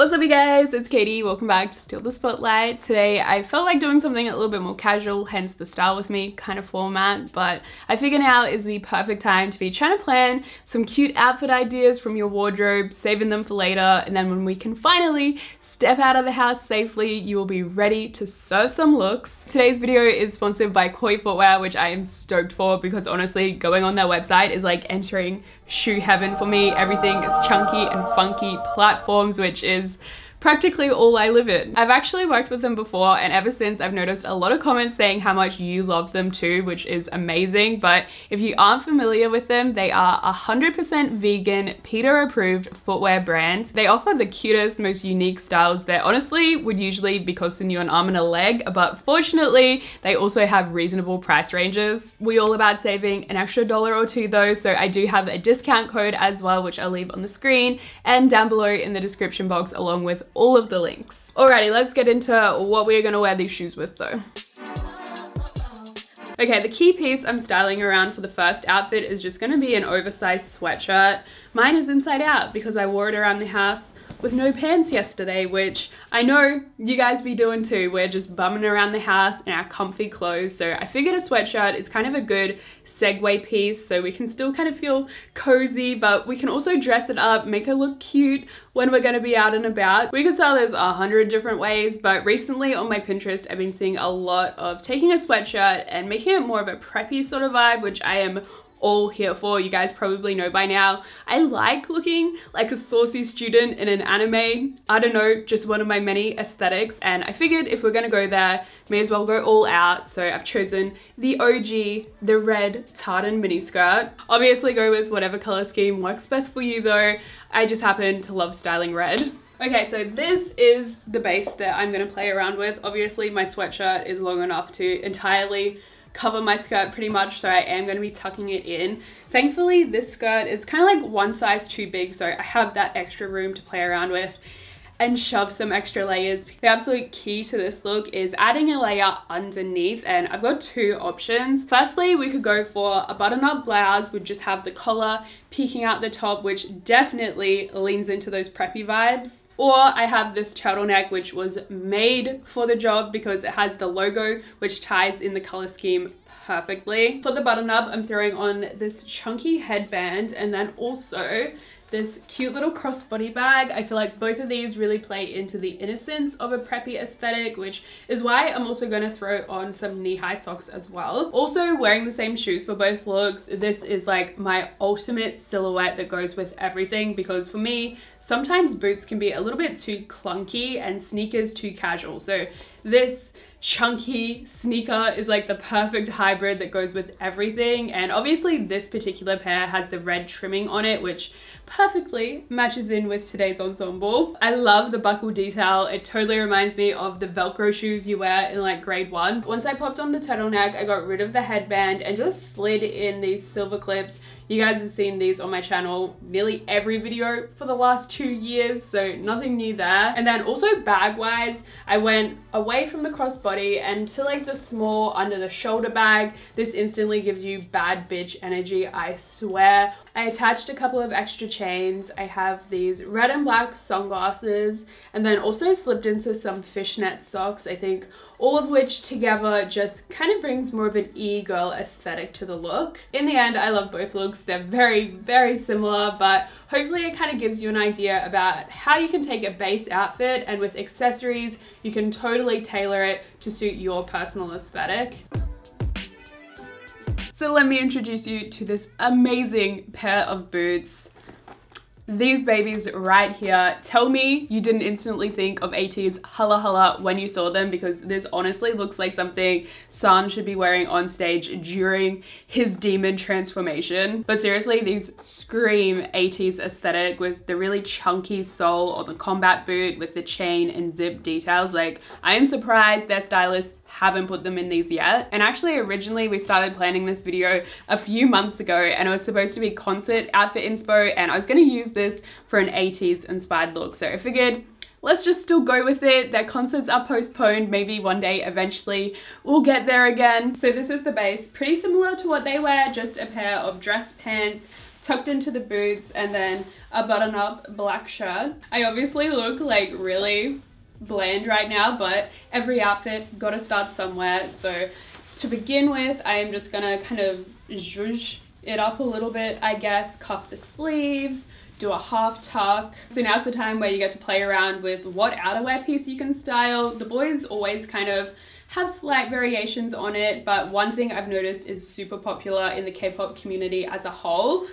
What's up you guys, it's Katie, welcome back to Steal the Spotlight. Today I felt like doing something a little bit more casual, hence the style with me kind of format, but I figure now is the perfect time to be trying to plan some cute outfit ideas from your wardrobe, saving them for later, and then when we can finally step out of the house safely, you will be ready to serve some looks. Today's video is sponsored by Koi Footwear, which I am stoked for because honestly, going on their website is like entering shoe heaven for me. Everything is chunky and funky platforms, which is practically all I live in. I've actually worked with them before, and ever since I've noticed a lot of comments saying how much you love them too, which is amazing. But if you aren't familiar with them, they are 100% vegan, PETA approved footwear brand. They offer the cutest, most unique styles that honestly would usually be costing you an arm and a leg, but fortunately they also have reasonable price ranges. We're all about saving an extra $1 or $2 though, so I do have a discount code as well, which I'll leave on the screen and down below in the description box along with all of the links. Alrighty, let's get into what we're gonna wear these shoes with though. Okay, the key piece I'm styling around for the first outfit is just gonna be an oversized sweatshirt. Mine is inside out because I wore it around the house with no pants yesterday, which I know you guys be doing too. We're just bumming around the house in our comfy clothes. So I figured a sweatshirt is kind of a good segue piece so we can still kind of feel cozy, but we can also dress it up, make it look cute when we're gonna be out and about. We could tell there's 100 different ways, but recently on my Pinterest, I've been seeing a lot of taking a sweatshirt and making it more of a preppy sort of vibe, which I am all here for. You guys probably know by now, I like looking like a saucy student in an anime. I don't know, just one of my many aesthetics, and I figured if we're gonna go there, may as well go all out. So I've chosen the OG, the red tartan miniskirt. Obviously go with whatever color scheme works best for you though. I just happen to love styling red. Okay, so this is the base that I'm gonna play around with. Obviously my sweatshirt is long enough to entirely cover my skirt pretty much, so I am going to be tucking it in. Thankfully this skirt is kind of like one size too big, so I have that extra room to play around with and shove some extra layers. The absolute key to this look is adding a layer underneath, and I've got two options. Firstly, we could go for a button-up blouse, would just have the collar peeking out the top, which definitely leans into those preppy vibes. Or I have this turtleneck, which was made for the job because it has the logo, which ties in the color scheme perfectly. For the button up, I'm throwing on this chunky headband and then also this cute little crossbody bag. I feel like both of these really play into the innocence of a preppy aesthetic, which is why I'm also going to throw on some knee-high socks as well. Also wearing the same shoes for both looks. This is like my ultimate silhouette that goes with everything, because for me, sometimes boots can be a little bit too clunky and sneakers too casual. So this chunky sneaker is like the perfect hybrid that goes with everything. And obviously this particular pair has the red trimming on it, which perfectly matches in with today's ensemble. I love the buckle detail. It totally reminds me of the Velcro shoes you wear in like grade 1. Once I popped on the turtleneck, I got rid of the headband and just slid in these silver clips. You guys have seen these on my channel nearly every video for the last 2 years, so nothing new there. And then also bag wise, I went away from the crossbody and to like the small under the shoulder bag. This instantly gives you bad bitch energy, I swear. I attached a couple of extra chains. I have these red and black sunglasses and then also slipped into some fishnet socks, I think, all of which together just kind of brings more of an e-girl aesthetic to the look. In the end, I love both looks. They're very, very similar, but hopefully it kind of gives you an idea about how you can take a base outfit and with accessories, you can totally tailor it to suit your personal aesthetic. So let me introduce you to this amazing pair of boots. These babies right here. Tell me you didn't instantly think of AT's Hulla Hulla when you saw them, because this honestly looks like something San should be wearing on stage during his demon transformation. But seriously, these scream AT's aesthetic with the really chunky sole on the combat boot with the chain and zip details. Like, I am surprised their stylists haven't put them in these yet. And actually originally we started planning this video a few months ago and it was supposed to be concert outfit inspo, and I was going to use this for an 80s inspired look. So I figured let's just still go with it. Their concerts are postponed. Maybe one day eventually we'll get there again. So this is the base, pretty similar to what they wear, just a pair of dress pants, tucked into the boots, and then a button-up black shirt. I obviously look like really bland right now, but every outfit gotta start somewhere. So to begin with, I am just gonna kind of zhuzh it up a little bit, I guess, cuff the sleeves, do a half tuck. So now's the time where you get to play around with what outerwear piece you can style. The boys always kind of have slight variations on it, but one thing I've noticed is super popular in the K-pop community as a whole,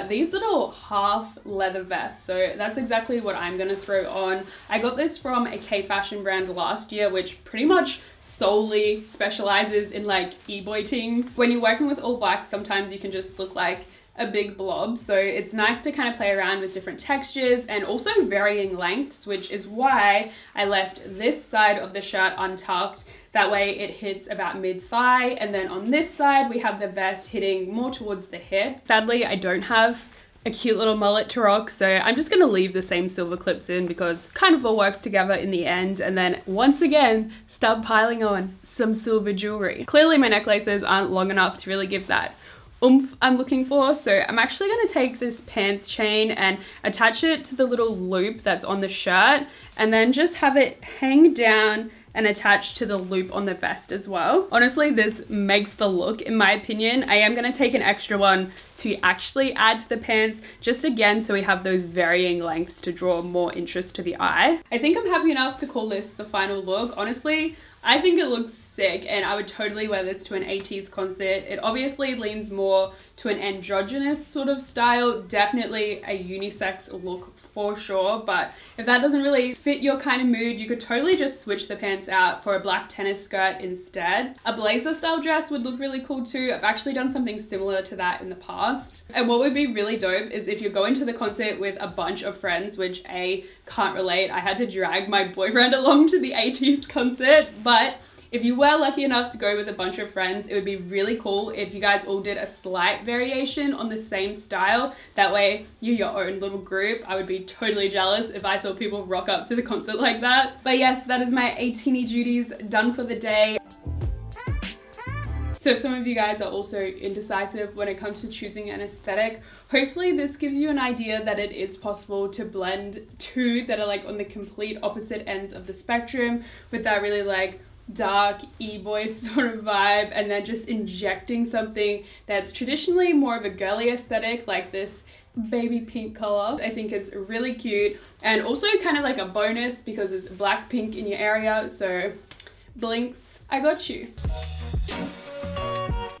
these little half leather vests. So that's exactly what I'm gonna throw on. I got this from a K-fashion brand last year, which pretty much solely specializes in like e-boy things. When you're working with all black, sometimes you can just look like a big blob, so it's nice to kind of play around with different textures and also varying lengths, which is why I left this side of the shirt untucked. That way it hits about mid-thigh, and then on this side we have the vest hitting more towards the hip. Sadly, I don't have a cute little mullet to rock, so I'm just gonna leave the same silver clips in because kind of all works together in the end, and then once again start piling on some silver jewelry. Clearly my necklaces aren't long enough to really give that oomph I'm looking for, so I'm actually going to take this pants chain and attach it to the little loop that's on the shirt, and then just have it hang down and attach to the loop on the vest as well. Honestly, this makes the look, in my opinion. I am going to take an extra one to actually add to the pants, just again so we have those varying lengths to draw more interest to the eye. I think I'm happy enough to call this the final look. Honestly, I think it looks sick, and I would totally wear this to an 80s concert. It obviously leans more to an androgynous sort of style, definitely a unisex look for sure, but if that doesn't really fit your kind of mood, you could totally just switch the pants out for a black tennis skirt instead. A blazer style dress would look really cool too. I've actually done something similar to that in the past. And what would be really dope is if you're going to the concert with a bunch of friends, which A, can't relate. I had to drag my boyfriend along to the 80s concert, but if you were lucky enough to go with a bunch of friends, it would be really cool if you guys all did a slight variation on the same style. That way you're your own little group. I would be totally jealous if I saw people rock up to the concert like that. But yes, that is my 18-y duties done for the day. So if some of you guys are also indecisive when it comes to choosing an aesthetic, hopefully this gives you an idea that it is possible to blend two that are like on the complete opposite ends of the spectrum with that really like dark e-boy sort of vibe, and then just injecting something that's traditionally more of a girly aesthetic like this baby pink color. I think it's really cute, and also kind of like a bonus because it's black pink in your area, so blinks, I got you.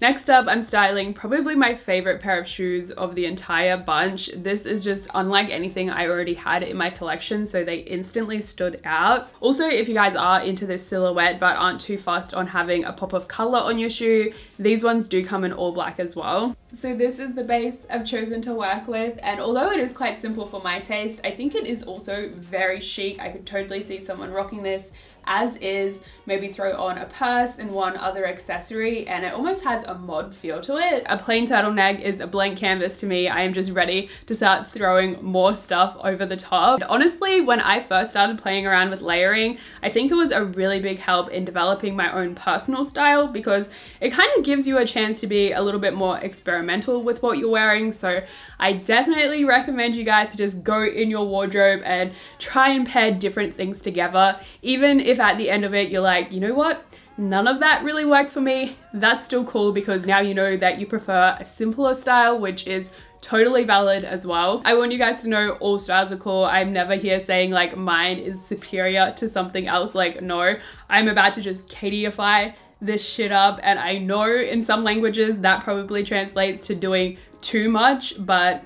Next up, I'm styling probably my favorite pair of shoes of the entire bunch. This is just unlike anything I already had in my collection, so they instantly stood out. Also, if you guys are into this silhouette but aren't too fussed on having a pop of color on your shoe, these ones do come in all black as well. So this is the base I've chosen to work with, and although it is quite simple for my taste, I think it is also very chic. I could totally see someone rocking this as is, maybe throw on a purse and one other accessory, and it almost has a mod feel to it. A plain turtleneck is a blank canvas to me. I am just ready to start throwing more stuff over the top. Honestly, when I first started playing around with layering, I think it was a really big help in developing my own personal style, because it kind of gives you a chance to be a little bit more experimental with what you're wearing. So I definitely recommend you guys to just go in your wardrobe and try and pair different things together. Even if at the end of it you're like, you know what, none of that really worked for me, that's still cool, because now you know that you prefer a simpler style, which is totally valid as well. I want you guys to know all styles are cool. I'm never here saying like mine is superior to something else. Like, no, I'm about to just Katieify this shit up, and I know in some languages that probably translates to doing too much, but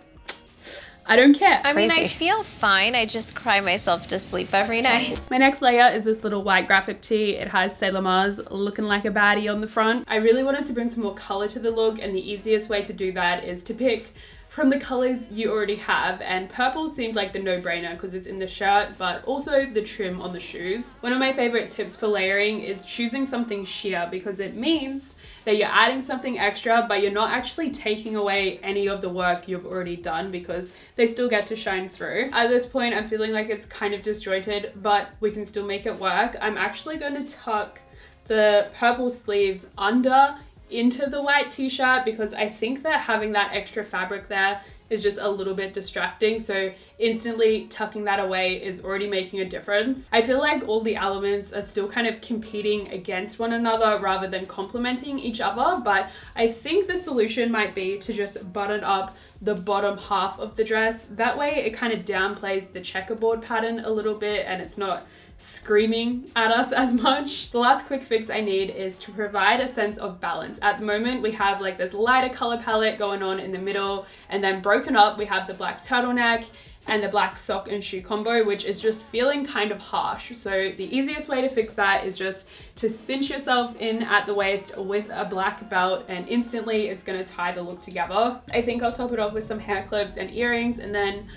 I don't care. I mean, I feel fine. I just cry myself to sleep every night. My next layer is this little white graphic tee. It has Sailor Mars looking like a baddie on the front. I really wanted to bring some more color to the look, and the easiest way to do that is to pick from the colors you already have, and purple seemed like the no-brainer because it's in the shirt, but also the trim on the shoes. One of my favorite tips for layering is choosing something sheer, because it means that you're adding something extra, but you're not actually taking away any of the work you've already done, because they still get to shine through. At this point, I'm feeling like it's kind of disjointed, but we can still make it work. I'm actually going to tuck the purple sleeves under into the white t-shirt, because I think that having that extra fabric there is just a little bit distracting, so instantly tucking that away is already making a difference. I feel like all the elements are still kind of competing against one another rather than complementing each other, but I think the solution might be to just button up the bottom half of the dress. That way it kind of downplays the checkerboard pattern a little bit and it's not screaming at us as much. The last quick fix I need is to provide a sense of balance. At the moment we have like this lighter color palette going on in the middle, and then broken up we have the black turtleneck and the black sock and shoe combo, which is just feeling kind of harsh. So the easiest way to fix that is just to cinch yourself in at the waist with a black belt, and instantly it's going to tie the look together. I think I'll top it off with some hair clips and earrings, and then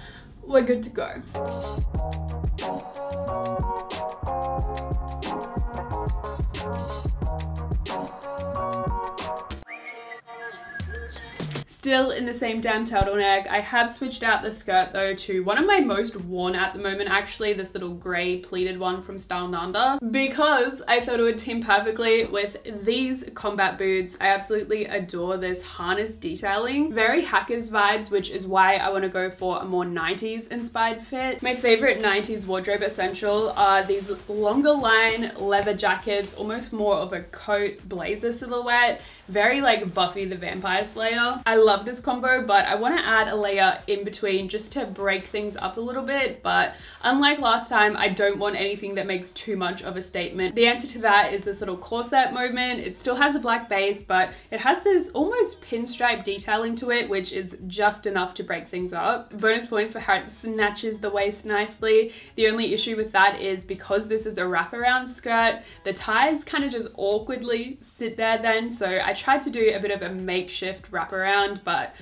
we're good to go. Still in the same damn turtleneck. I have switched out the skirt though to one of my most worn at the moment actually, this little grey pleated one from Style Nanda, because I thought it would team perfectly with these combat boots. I absolutely adore this harness detailing. Very hackers vibes, which is why I want to go for a more 90s inspired fit. My favorite 90s wardrobe essential are these longer line leather jackets, almost more of a coat blazer silhouette, very like Buffy the Vampire Slayer. I love this combo, but I want to add a layer in between just to break things up a little bit, but unlike last time, I don't want anything that makes too much of a statement. The answer to that is this little corset movement. It still has a black base, but it has this almost pinstripe detailing to it, which is just enough to break things up. Bonus points for how it snatches the waist nicely. The only issue with that is because this is a wraparound skirt, the ties kind of just awkwardly sit there then, so I tried to do a bit of a makeshift wraparound, but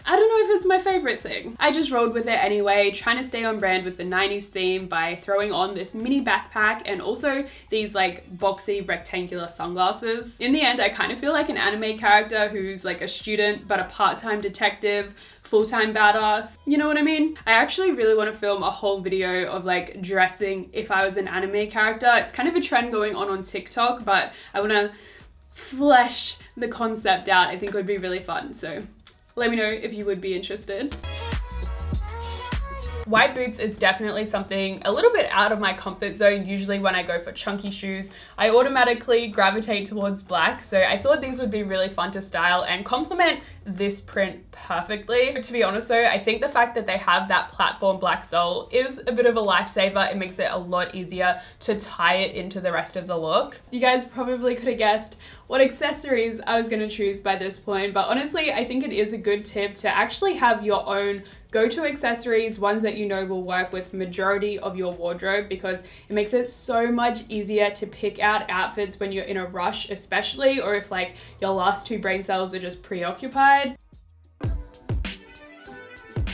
I don't know if it's my favorite thing. I just rolled with it anyway, trying to stay on brand with the 90s theme by throwing on this mini backpack and also these like boxy rectangular sunglasses. In the end, I kind of feel like an anime character who's like a student but a part-time detective, full-time badass. You know what I mean? I actually really want to film a whole video of like dressing if I was an anime character. It's kind of a trend going on TikTok, but I want to flesh the concept out. I think it would be really fun, so let me know if you would be interested. White boots is definitely something a little bit out of my comfort zone. Usually when I go for chunky shoes, I automatically gravitate towards black. So I thought these would be really fun to style and complement this print perfectly. To be honest though, I think the fact that they have that platform black sole is a bit of a lifesaver. It makes it a lot easier to tie it into the rest of the look. You guys probably could have guessed what accessories I was going to choose by this point, but honestly, I think it is a good tip to actually have your own go-to accessories, ones that you know will work with majority of your wardrobe, because it makes it so much easier to pick out outfits when you're in a rush, especially, or if like your last two brain cells are just preoccupied.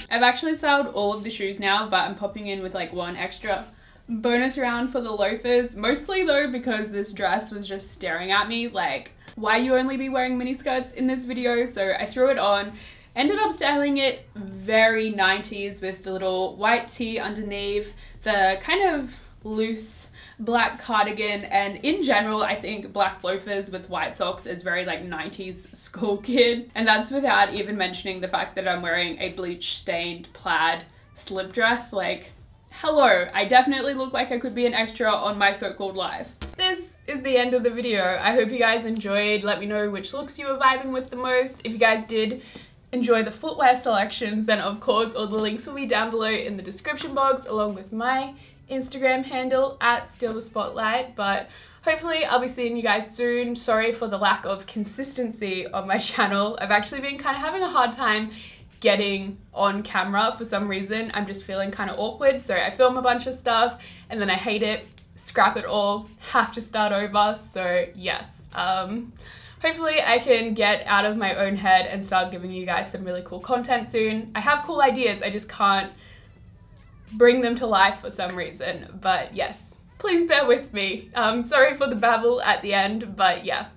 I've actually styled all of the shoes now, but I'm popping in with like one extra bonus round for the loafers, mostly though because this dress was just staring at me like, why you only be wearing mini skirts in this video? So I threw it on. Ended up styling it very 90s with the little white tee underneath, the kind of loose black cardigan, and in general I think black loafers with white socks is very like 90s school kid. And that's without even mentioning the fact that I'm wearing a bleach stained plaid slip dress. Like, hello, I definitely look like I could be an extra on My So-Called Life. This is the end of the video. I hope you guys enjoyed. Let me know which looks you were vibing with the most. If you guys did enjoy the footwear selections, then of course all the links will be down below in the description box, along with my Instagram handle at @StealTheSpotlight. But hopefully I'll be seeing you guys soon. Sorry for the lack of consistency on my channel. I've actually been kind of having a hard time getting on camera for some reason. I'm just feeling kind of awkward, so I film a bunch of stuff and then I hate it, scrap it all, have to start over. So yes, hopefully I can get out of my own head and start giving you guys some really cool content soon. I have cool ideas, I just can't bring them to life for some reason. But yes, please bear with me. Sorry for the babble at the end, but yeah,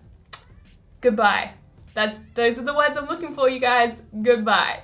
goodbye. Those are the words I'm looking for, you guys. Goodbye.